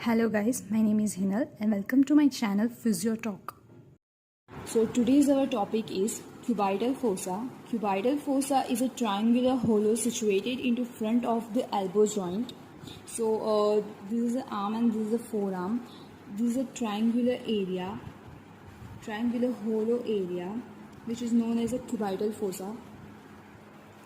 Hello guys, my name is Hinal and welcome to my channel Physio Talk. So today's our topic is cubital fossa. Cubital fossa is a triangular hollow situated into front of the elbow joint. So this is the arm and this is the forearm. This is a triangular hollow area which is known as a cubital fossa.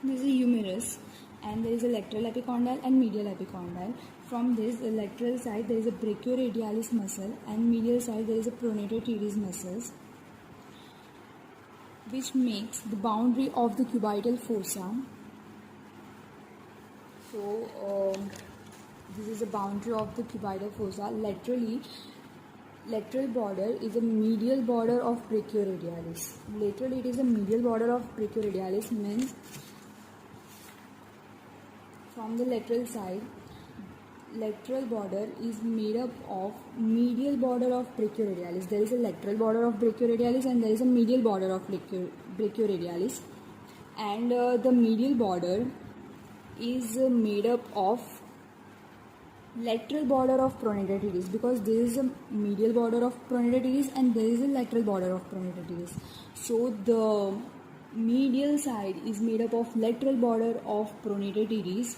This is a humerus and there is a lateral epicondyle and medial epicondyle. From this, the lateral side there is a brachioradialis muscle and medial side there is a pronator teres muscles, which makes the boundary of the cubital fossa. So this is the boundary of the cubital fossa. Lateral border is a medial border of brachioradialis. Laterally it is a medial border of brachioradialis, means from the lateral side, lateral border is made up of medial border of brachioradialis. There is a lateral border of brachioradialis and there is a medial border of brachioradialis, and the medial border is made up of lateral border of pronator teres, because there is a medial border of pronator teres and there is a lateral border of pronator teres. So the medial side is made up of lateral border of pronator teres,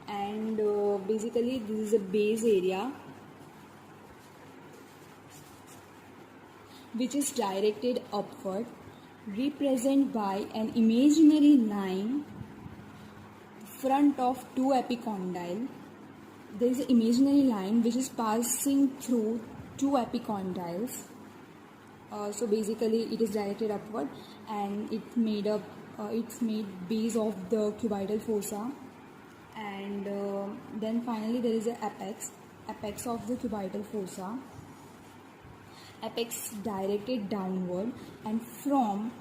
and basically this is a base area which is directed upward, represented by an imaginary line front of two epicondyle. There is an imaginary line which is passing through two epicondyles. So basically it is directed upward and it's made base of the cubital fossa, and then finally there is an apex of the cubital fossa. Apex directed downward, and from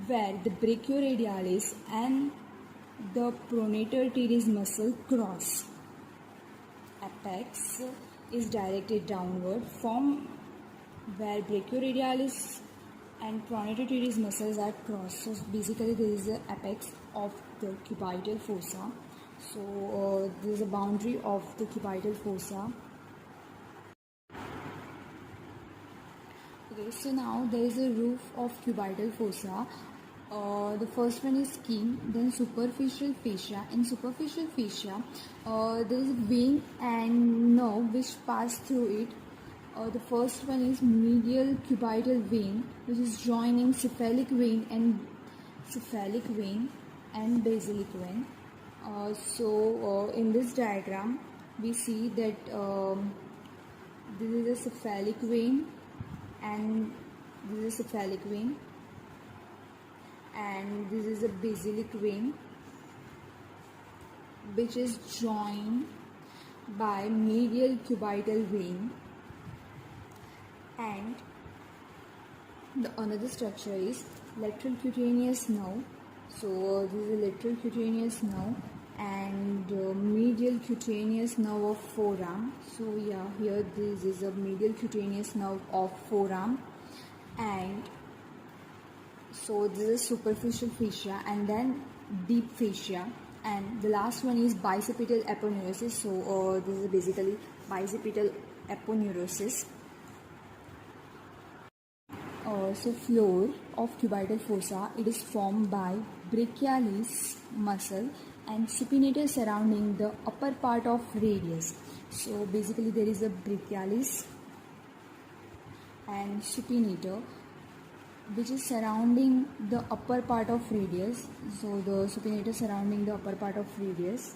where the brachioradialis and the pronator teres muscle cross. Apex is directed downward from where brachioradialis and pronator teres muscles are crossed. So basically there is the apex of the cubital fossa. So this is a boundary of the cubital fossa. Okay, so now there is a roof of cubital fossa. The first one is skin, then superficial fascia. In superficial fascia, there is a vein and nerve which pass through it. The first one is medial cubital vein, which is joining cephalic vein and basilic vein. So in this diagram, we see that this is a cephalic vein and this is a cephalic vein, and this is a basilic vein which is joined by medial cubital vein, and the another structure is lateral cutaneous nerve. So this is a lateral cutaneous nerve and medial cutaneous nerve of forearm. So yeah, here this is a medial cutaneous nerve of forearm, and so this is superficial fascia and then deep fascia, and the last one is bicipital aponeurosis. So this is basically bicipital aponeurosis. So floor of cubital fossa, it is formed by brachialis muscle and supinator surrounding the upper part of radius. So basically there is a brachialis and supinator which is surrounding the upper part of radius. So the supinator surrounding the upper part of radius.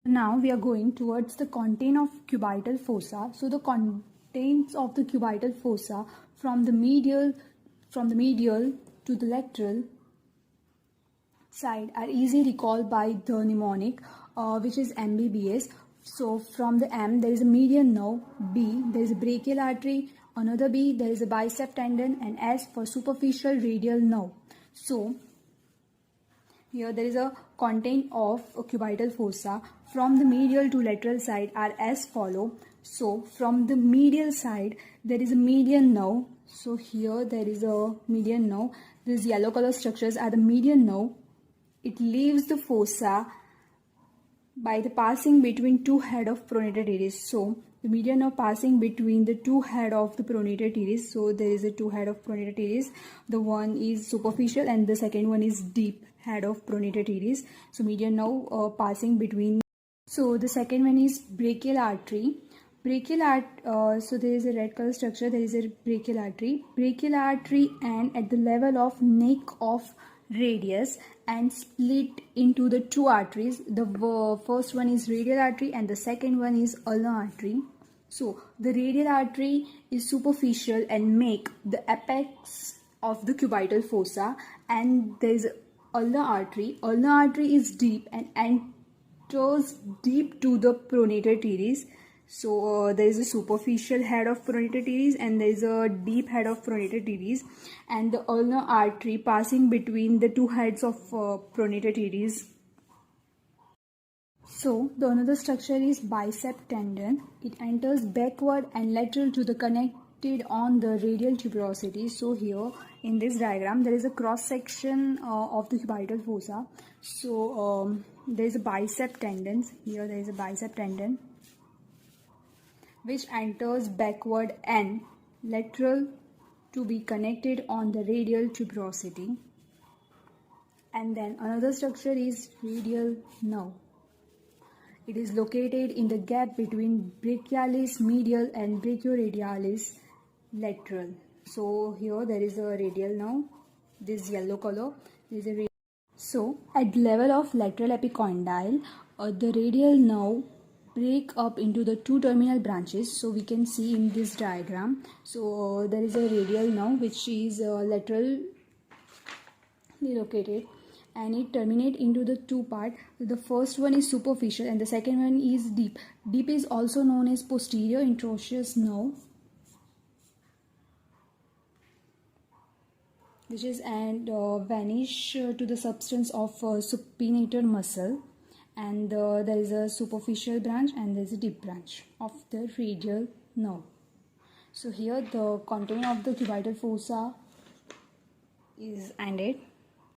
Now we are going towards the content of cubital fossa. So the contents of the cubital fossa from the medial to the lateral side are easily recalled by the mnemonic, which is MBBS. So from the M there is a median nerve, B there is a brachial artery, another B there is a bicep tendon, and S for superficial radial nerve. So here there is a content of a cubital fossa from the medial to lateral side are as follow. So from the medial side there is a median nerve. So here there is a median nerve. These yellow color structures are the median nerve. It leaves the fossa by the passing between two head of pronator teres. So the median nerve passing between the two head of the pronator teres. So there is a two head of pronator teres. The one is superficial and the second one is deep head of pronator teres. So median nerve passing between. So the second one is brachial artery. So there is a red color structure. There is a brachial artery. Brachial artery and at the level of neck of radius and split into the two arteries. The first one is radial artery and the second one is ulnar artery. So the radial artery is superficial and make the apex of the cubital fossa, and there is ulnar artery. Ulnar artery is deep and enters deep to the pronator teres. So there is a superficial head of pronator teres and there is a deep head of pronator teres, and the ulnar artery passing between the two heads of pronator teres. So the another structure is bicep tendon. It enters backward and lateral to the connected on the radial tuberosity. So here in this diagram there is a cross section of the cubital fossa. So there is a bicep tendon. Here there is a bicep tendon which enters backward and lateral to be connected on the radial tuberosity. And then another structure is radial nerve. It is located in the gap between brachialis medial and brachioradialis lateral. So here there is a radial nerve, this yellow color. So at the level of lateral epicondyle, the radial nerve break up into the two terminal branches. So we can see in this diagram. So there is a radial nerve which is laterally located and it terminates into the two parts. The first one is superficial and the second one is deep. Deep is also known as posterior interosseous nerve, which is and vanish to the substance of supinator muscle. And there is a superficial branch and there is a deep branch of the radial nerve. So here the content of the cubital fossa is ended.